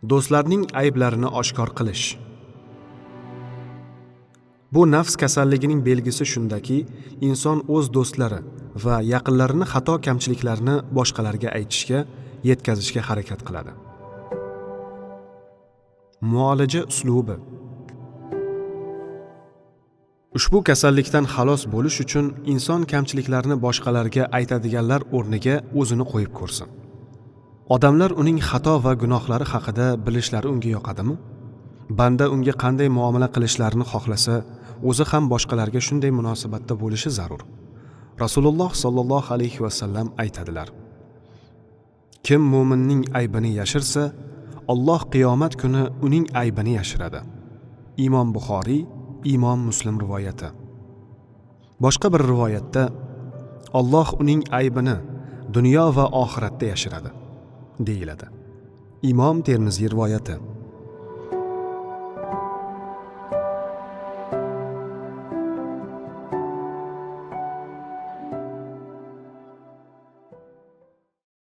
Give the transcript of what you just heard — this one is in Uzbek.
Do'stlarning ayblarini oshkor qilish. Bu nafs kasalligining belgisi shundaki, inson o'z do'stlari va yaqinlarini xato kamchiliklarini boshqalarga aytishga, yetkazishga harakat qiladi. Muolaja uslubi. Ushbu kasallikdan xalos bo'lish uchun inson kamchiliklarni boshqalarga aytadiganlar o'rniga o'zini qo'yib ko'rsin. Odamlar uning xato va gunohlari haqida bilishlari unga yoqadimi? Banda unga qanday muomala qilishlarini xohlasa, o'zi ham boshqalarga shunday munosabatda bo'lishi zarur. Rasululloh sollallohu alayhi va sallam aytadilar: Kim mu'minning aybini yashirsa, Alloh qiyomat kuni uning aybini yashiradi. Imom Buxoriy, Imom Muslim rivoyati. Boshqa bir rivoyatda Alloh uning aybini dunyo va oxiratda yashiradi deyiladi. Imom Termiziy rivoyati.